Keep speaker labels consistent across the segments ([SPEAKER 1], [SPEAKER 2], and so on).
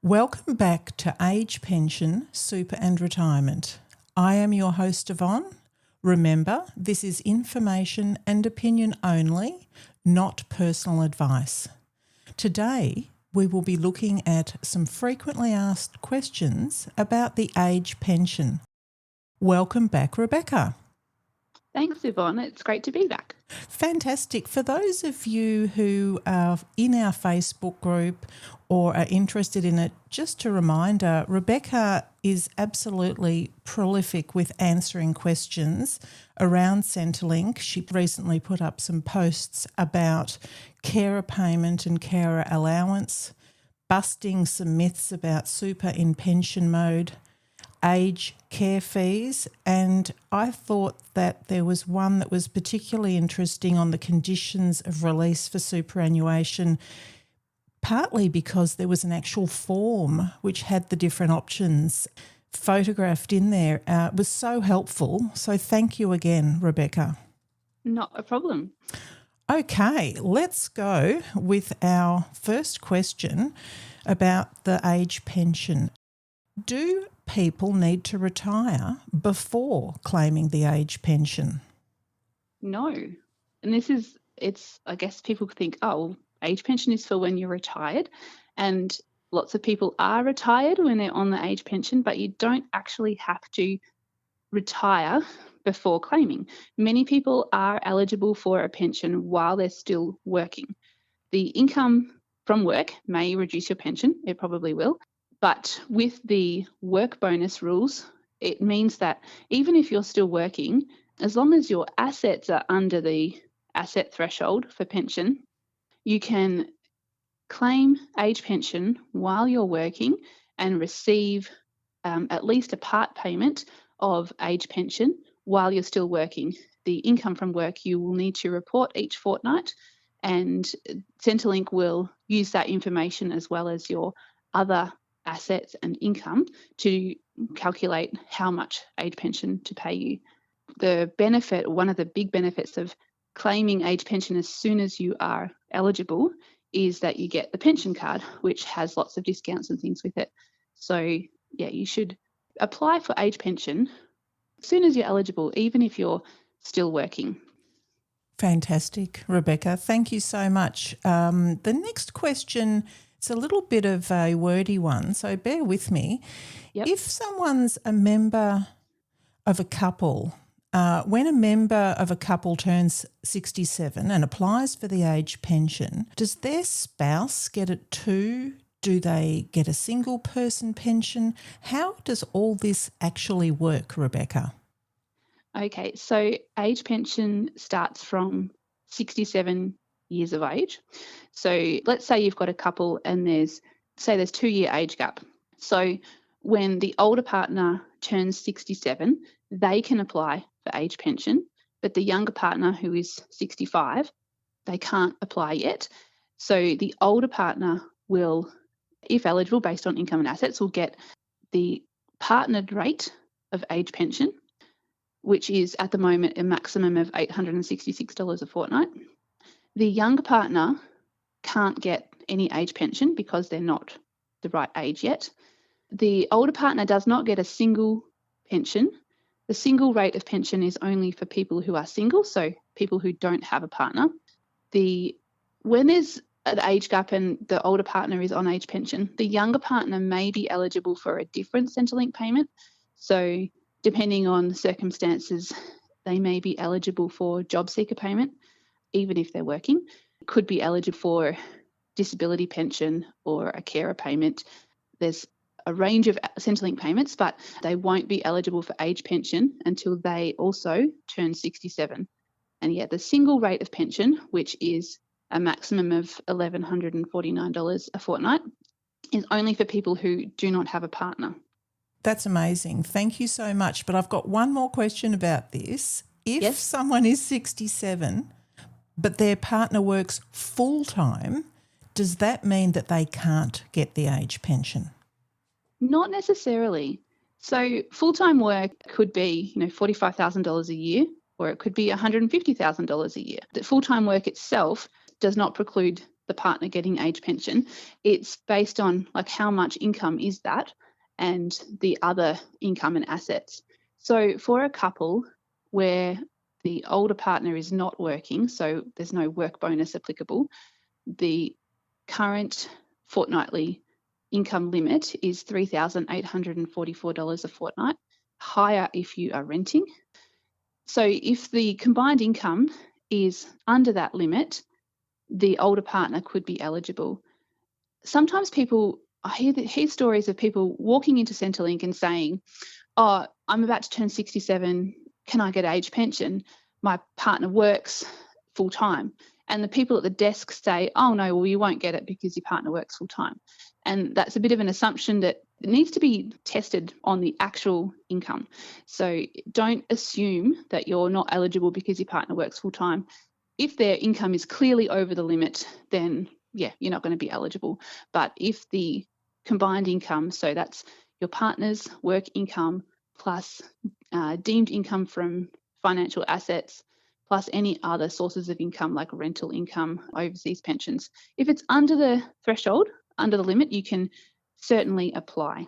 [SPEAKER 1] Welcome back to Age Pension, Super and Retirement. I am your host, Yvonne. Remember, this is information and opinion only, not personal advice. Today, we will be looking at some frequently asked questions about the age pension. Welcome back, Rebecca.
[SPEAKER 2] Thanks, Yvonne. It's great to be back.
[SPEAKER 1] Fantastic. For those of you who are in our Facebook group or are interested in it, just a reminder, Rebecca is absolutely prolific with answering questions around Centrelink. She recently put up some posts about carer payment and carer allowance, busting some myths about super in pension mode, age care fees, and I thought that there was one that was particularly interesting on the conditions of release for superannuation, partly because there was an actual form which had the different options photographed in there. It was so helpful. So thank you again, Rebecca.
[SPEAKER 2] Not a problem.
[SPEAKER 1] Okay, let's go with our first question about the age pension. Do people need to retire before claiming the age pension?
[SPEAKER 2] No. And I guess people think, well, age pension is for when you're retired. And lots of people are retired when they're on the age pension, but you don't actually have to retire before claiming. Many people are eligible for a pension while they're still working. The income from work may reduce your pension. It probably will. But with the work bonus rules, it means that even if you're still working, as long as your assets are under the asset threshold for pension, you can claim age pension while you're working and receive at least a part payment of age pension while you're still working. The income from work you will need to report each fortnight, and Centrelink will use that information as well as your other assets and income to calculate how much age pension to pay you. One of the big benefits of claiming age pension as soon as you are eligible is that you get the pension card, which has lots of discounts and things with it. So yeah, you should apply for age pension as soon as you're eligible, even if you're still working.
[SPEAKER 1] Fantastic, Rebecca. Thank you so much. The next question, it's a little bit of a wordy one, so bear with me.
[SPEAKER 2] Yep.
[SPEAKER 1] If someone's a member of a couple, when a member of a couple turns 67 and applies for the age pension, does their spouse get it too? Do they get a single person pension? How does all this actually work, Rebecca?
[SPEAKER 2] Okay, so age pension starts from 67 years of age. So let's say you've got a couple and there's 2-year age gap. So when the older partner turns 67, they can apply for age pension, but the younger partner who is 65, they can't apply yet. So the older partner will, if eligible based on income and assets, will get the partnered rate of age pension, which is at the moment a maximum of $866 a fortnight. The younger partner can't get any age pension because they're not the right age yet. The older partner does not get a single pension. The single rate of pension is only for people who are single, so people who don't have a partner. When there's an age gap and the older partner is on age pension, the younger partner may be eligible for a different Centrelink payment. So depending on the circumstances, they may be eligible for job seeker payment, even if they're working. Could be eligible for disability pension or a carer payment. There's a range of Centrelink payments, but they won't be eligible for age pension until they also turn 67. And yet the single rate of pension, which is a maximum of $1,149 a fortnight, is only for people who do not have a partner.
[SPEAKER 1] That's amazing. Thank you so much. But I've got one more question about this. If
[SPEAKER 2] Yes.
[SPEAKER 1] someone is 67 but their partner works full-time, does that mean that they can't get the age pension?
[SPEAKER 2] Not necessarily. So full-time work could be, $45,000 a year, or it could be $150,000 a year. The full-time work itself does not preclude the partner getting age pension. It's based on like how much income is that and the other income and assets. So for a couple where the older partner is not working, so there's no work bonus applicable, the current fortnightly income limit is $3,844 a fortnight, higher if you are renting. So if the combined income is under that limit, the older partner could be eligible. Sometimes I hear stories of people walking into Centrelink and saying, oh, I'm about to turn 67, can I get age pension? My partner works full time. And the people at the desk say, oh no, well, you won't get it because your partner works full time. And that's a bit of an assumption that it needs to be tested on the actual income. So don't assume that you're not eligible because your partner works full time. If their income is clearly over the limit, then yeah, you're not going to be eligible. But if the combined income, so that's your partner's work income plus deemed income from financial assets, plus any other sources of income like rental income, overseas pensions. If it's under the threshold, under the limit, you can certainly apply.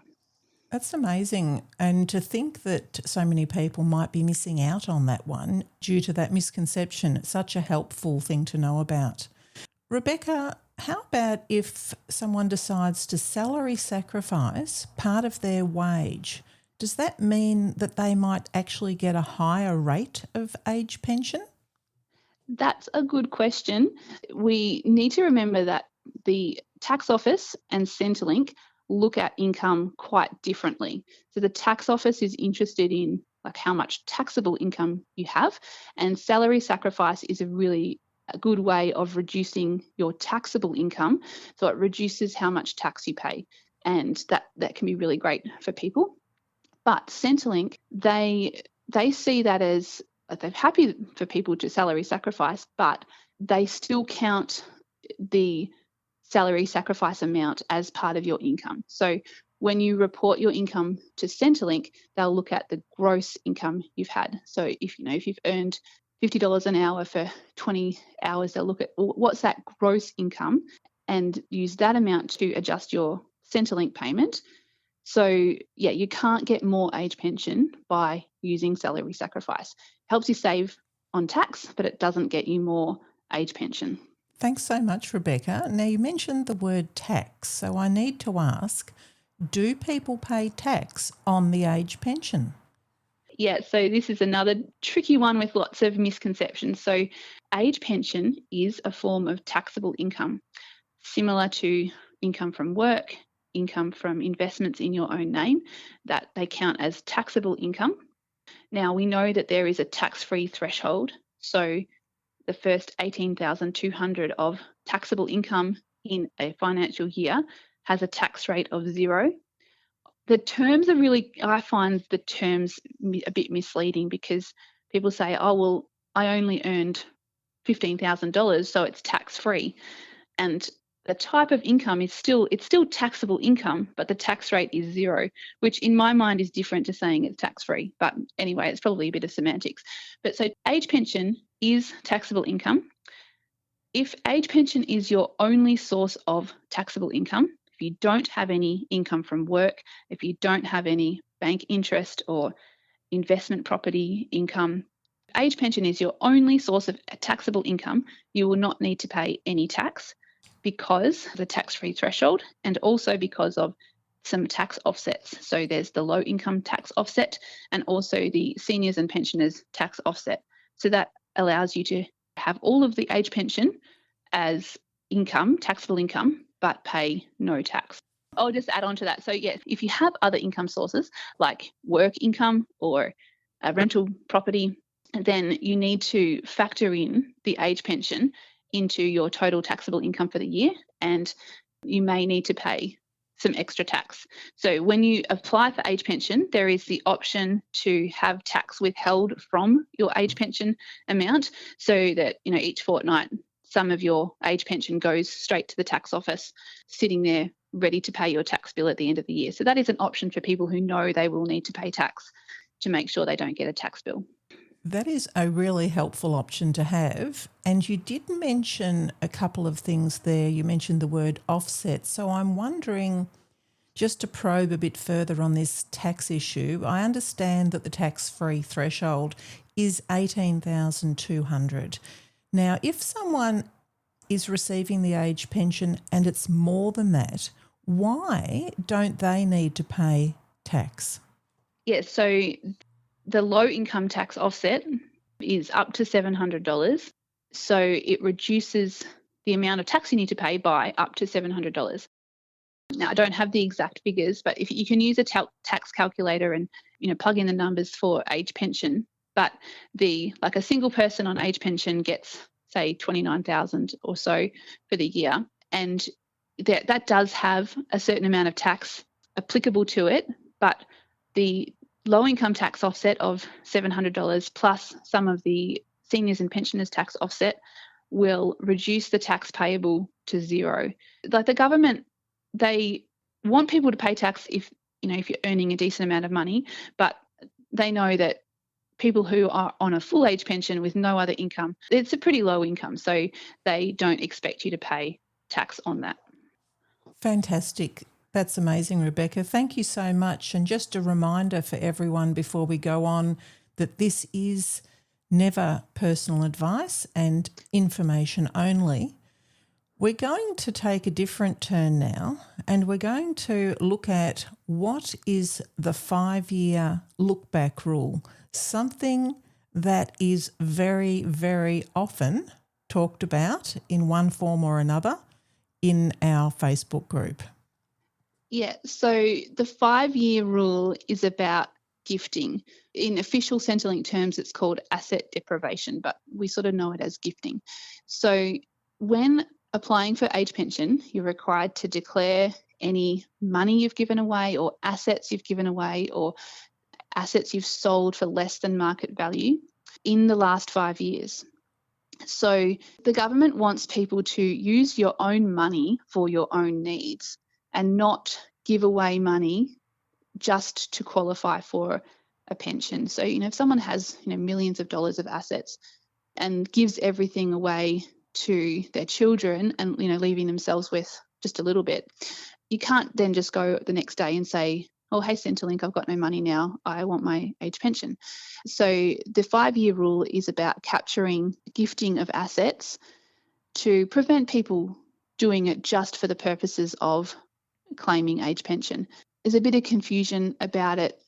[SPEAKER 1] That's amazing. And to think that so many people might be missing out on that one due to that misconception, it's such a helpful thing to know about. Rebecca, how about if someone decides to salary sacrifice part of their wage? Does that mean that they might actually get a higher rate of age pension?
[SPEAKER 2] That's a good question. We need to remember that the tax office and Centrelink look at income quite differently. So the tax office is interested in like how much taxable income you have, and salary sacrifice is a good way of reducing your taxable income. So it reduces how much tax you pay, and that can be really great for people. But Centrelink, they see that as they're happy for people to salary sacrifice, but they still count the salary sacrifice amount as part of your income. So when you report your income to Centrelink, they'll look at the gross income you've had. So if you've earned $50 an hour for 20 hours, they'll look at what's that gross income and use that amount to adjust your Centrelink payment. So yeah, you can't get more age pension by using salary sacrifice. Helps you save on tax, but it doesn't get you more age pension.
[SPEAKER 1] Thanks so much, Rebecca. Now, you mentioned the word tax, so I need to ask, do people pay tax on the age pension?
[SPEAKER 2] Yeah, so this is another tricky one with lots of misconceptions. So age pension is a form of taxable income, similar to income from work, income from investments in your own name, that they count as taxable income. Now, we know that there is a tax-free threshold. So the first $18,200 of taxable income in a financial year has a tax rate of 0. The terms are I find the terms a bit misleading because people say, oh, well, I only earned $15,000, so it's tax-free. And the type of income it's still taxable income, but the tax rate is 0, which in my mind is different to saying it's tax-free. But anyway, it's probably a bit of semantics. But so age pension is taxable income. If age pension is your only source of taxable income, if you don't have any income from work, if you don't have any bank interest or investment property income, age pension is your only source of taxable income, you will not need to pay any tax because of the tax-free threshold and also because of some tax offsets. So there's the low income tax offset and also the seniors and pensioners tax offset. So that allows you to have all of the age pension as income, taxable income, but pay no tax. I'll just add on to that. So yeah, if you have other income sources like work income or a rental property, then you need to factor in the age pension into your total taxable income for the year, and you may need to pay some extra tax. So when you apply for age pension, there is the option to have tax withheld from your age pension amount so that, each fortnight, some of your age pension goes straight to the tax office, sitting there ready to pay your tax bill at the end of the year. So that is an option for people who know they will need to pay tax to make sure they don't get a tax bill.
[SPEAKER 1] That is a really helpful option to have. And you did mention a couple of things there. You mentioned the word offset. So I'm wondering, just to probe a bit further on this tax issue, I understand that the tax-free threshold is $18,200. Now, if someone is receiving the age pension and it's more than that, why don't they need to pay tax?
[SPEAKER 2] Yeah, so the low income tax offset is up to $700. So it reduces the amount of tax you need to pay by up to $700. Now, I don't have the exact figures, but if you can use a tax calculator and plug in the numbers for age pension, but a single person on age pension gets, say, 29,000 or so for the year, and that does have a certain amount of tax applicable to it, but the low income tax offset of $700 plus some of the seniors and pensioners tax offset will reduce the tax payable to zero. Like the government, they want people to pay tax if you're earning a decent amount of money, but they know that people who are on a full age pension with no other income, it's a pretty low income, so they don't expect you to pay tax on that.
[SPEAKER 1] Fantastic. That's amazing, Rebecca. Thank you so much. And just a reminder for everyone before we go on that this is never personal advice and information only. We're going to take a different turn now, and we're going to look at what is the 5-year look-back rule, something that is very, very often talked about in one form or another in our Facebook group.
[SPEAKER 2] Yeah, so the 5-year rule is about gifting. In official Centrelink terms, it's called asset deprivation, but we sort of know it as gifting. So when applying for age pension, you're required to declare any money you've given away or assets you've given away or assets you've sold for less than market value in the last 5 years. So the government wants people to use your own money for your own needs and not give away money just to qualify for a pension. So, if someone has, millions of dollars of assets and gives everything away to their children and, leaving themselves with just a little bit, you can't then just go the next day and say, oh, hey, Centrelink, I've got no money now, I want my age pension. So the 5-year rule is about capturing gifting of assets to prevent people doing it just for the purposes of claiming age pension. There's a bit of confusion about it.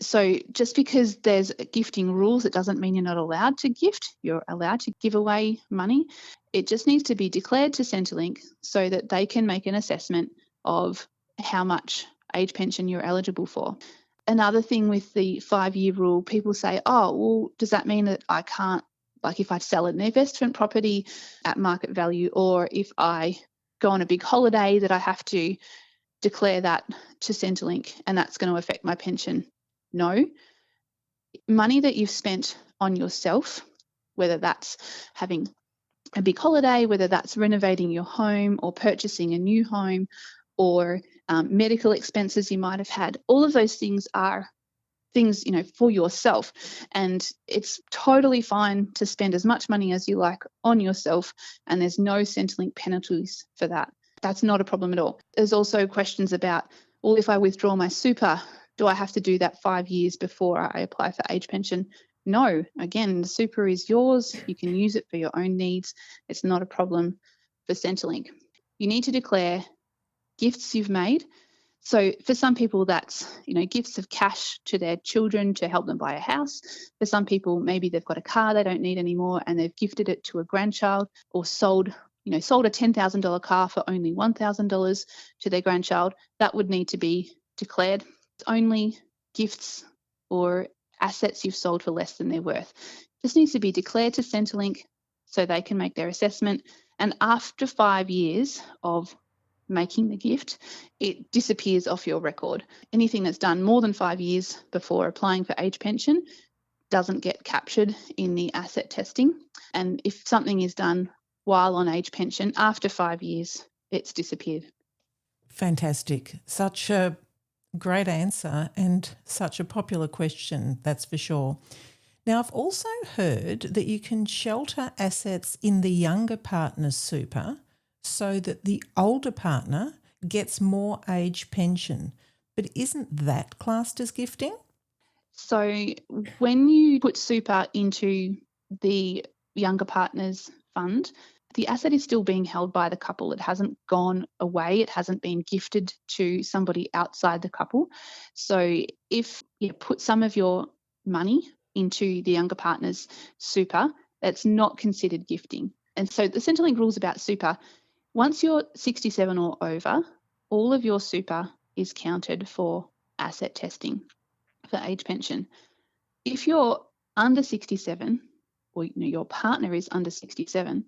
[SPEAKER 2] So just because there's gifting rules, it doesn't mean you're not allowed to gift. You're allowed to give away money. It just needs to be declared to Centrelink so that they can make an assessment of how much age pension you're eligible for. Another thing with the 5-year rule, people say, oh, well, does that mean that I can't, like if I sell an investment property at market value, or if I go on a big holiday, that I have to declare that to Centrelink and that's going to affect my pension? No. Money that you've spent on yourself, whether that's having a big holiday, whether that's renovating your home or purchasing a new home, or medical expenses you might have had, all of those things are things, for yourself. And it's totally fine to spend as much money as you like on yourself, and there's no Centrelink penalties for that. That's not a problem at all. There's also questions about, well, if I withdraw my super, do I have to do that 5 years before I apply for age pension? No. Again, the super is yours. You can use it for your own needs. It's not a problem for Centrelink. You need to declare gifts you've made. So for some people, that's, gifts of cash to their children to help them buy a house. For some people, maybe they've got a car they don't need anymore and they've gifted it to a grandchild, or sold a $10,000 car for only $1,000 to their grandchild. That would need to be declared. It's only gifts or assets you've sold for less than their worth. This needs to be declared to Centrelink so they can make their assessment. And after 5 years of making the gift, it disappears off your record. Anything that's done more than 5 years before applying for age pension doesn't get captured in the asset testing. And if something is done while on age pension after 5 years, it's disappeared.
[SPEAKER 1] Fantastic. Such a great answer and such a popular question, that's for sure. Now, I've also heard that you can shelter assets in the younger partner's super so that the older partner gets more age pension. But isn't that classed as gifting?
[SPEAKER 2] So when you put super into the younger partner's fund, the asset is still being held by the couple. It hasn't gone away. It hasn't been gifted to somebody outside the couple. So if you put some of your money into the younger partner's super, that's not considered gifting. And so the Centrelink rules about super, once you're 67 or over, all of your super is counted for asset testing for age pension. If you're under 67, or your partner is under 67,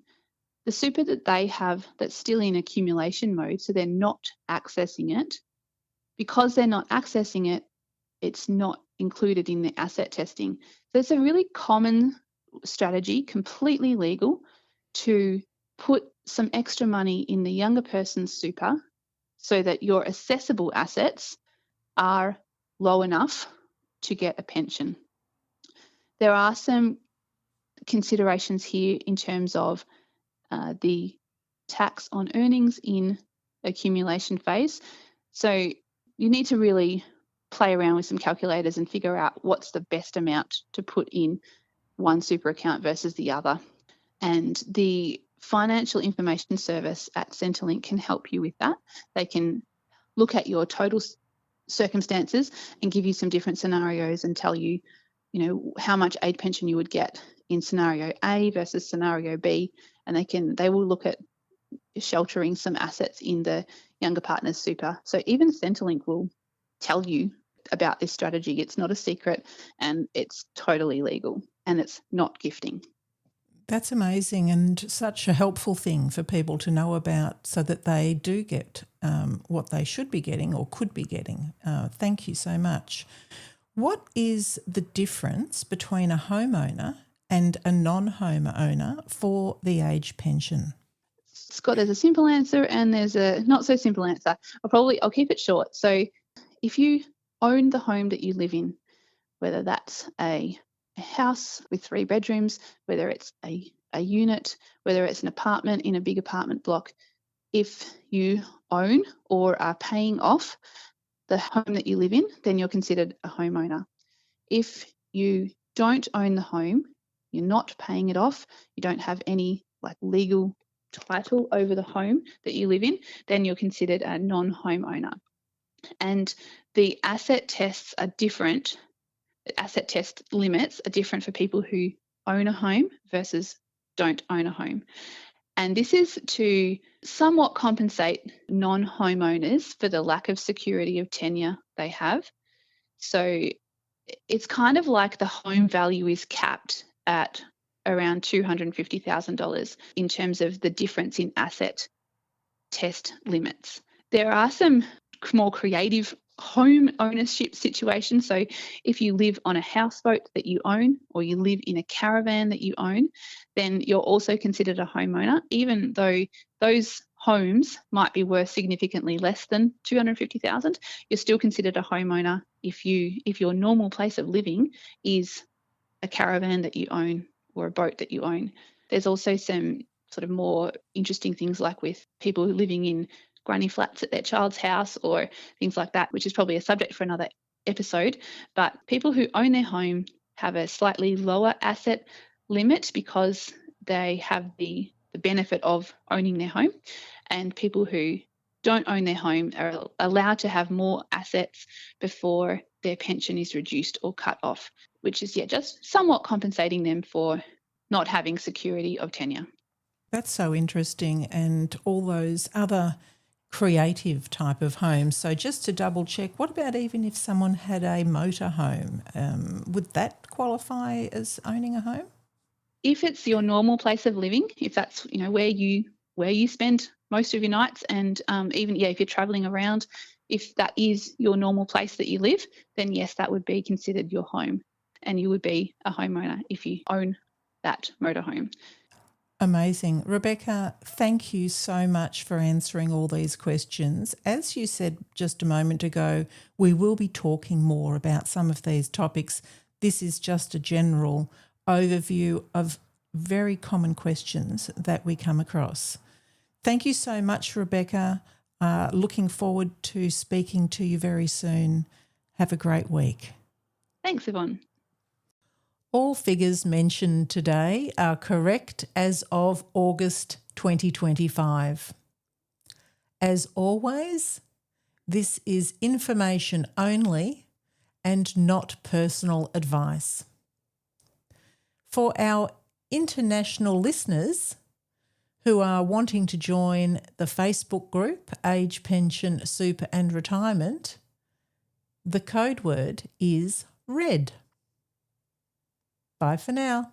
[SPEAKER 2] the super that they have that's still in accumulation mode, so they're not accessing it, because they're not accessing it, it's not included in the asset testing. So it's a really common strategy, completely legal, to put some extra money in the younger person's super so that your assessable assets are low enough to get a pension. There are some considerations here in terms of the tax on earnings in accumulation phase. So you need to really play around with some calculators and figure out what's the best amount to put in one super account versus the other. And the Financial Information Service at Centrelink can help you with that. They can look at your total circumstances and give you some different scenarios and tell you, how much age pension you would get in scenario A versus scenario B, and they will look at sheltering some assets in the younger partner's super. So even Centrelink will tell you about this strategy. It's not a secret, and it's totally legal, and it's not gifting.
[SPEAKER 1] That's amazing, and such a helpful thing for people to know about so that they do get what they should be getting or could be getting. Thank you so much. What is the difference between a homeowner and a non-homeowner for the age pension?
[SPEAKER 2] Scott, there's a simple answer and there's a not so simple answer. I'll keep it short. So if you own the home that you live in, whether that's a house with 3 bedrooms, whether it's a unit, whether it's an apartment in a big apartment block, if you own or are paying off the home that you live in, then you're considered a homeowner. If you don't own the home, you're not paying it off, you don't have any legal title over the home that you live in, then you're considered a non-homeowner. And the asset tests are different. The asset test limits are different for people who own a home versus don't own a home. And this is to somewhat compensate non-homeowners for the lack of security of tenure they have. So it's kind of like the home value is capped at around $250,000 in terms of the difference in asset test limits. There are some more creative home ownership situations. So if you live on a houseboat that you own, or you live in a caravan that you own, then you're also considered a homeowner, even though those homes might be worth significantly less than $250,000. You're still considered a homeowner if your normal place of living is a caravan that you own or a boat that you own. There's also some sort of more interesting things, like with people living in granny flats at their child's house or things like that, which is probably a subject for another episode. But people who own their home have a slightly lower asset limit because they have the benefit of owning their home, and people who don't own their home are allowed to have more assets before their pension is reduced or cut off, which is just somewhat compensating them for not having security of tenure.
[SPEAKER 1] That's so interesting, and all those other creative type of homes. So just to double check, what about even if someone had a motorhome? Would that qualify as owning a home?
[SPEAKER 2] If it's your normal place of living, if that's where you spend most of your nights, and even if you're travelling around, if that is your normal place that you live, then yes, that would be considered your home, and you would be a homeowner if you own that motorhome.
[SPEAKER 1] Amazing. Rebecca, thank you so much for answering all these questions. As you said just a moment ago, we will be talking more about some of these topics This is just a general overview of very common questions that we come across. Thank you so much, Rebecca. Looking forward to speaking to you very soon. Have a great week.
[SPEAKER 2] Thanks, Yvonne.
[SPEAKER 1] All figures mentioned today are correct as of August 2025. As always, this is information only and not personal advice. For our international listeners who are wanting to join the Facebook group Age Pension Super and Retirement, the code word is RED. Bye for now.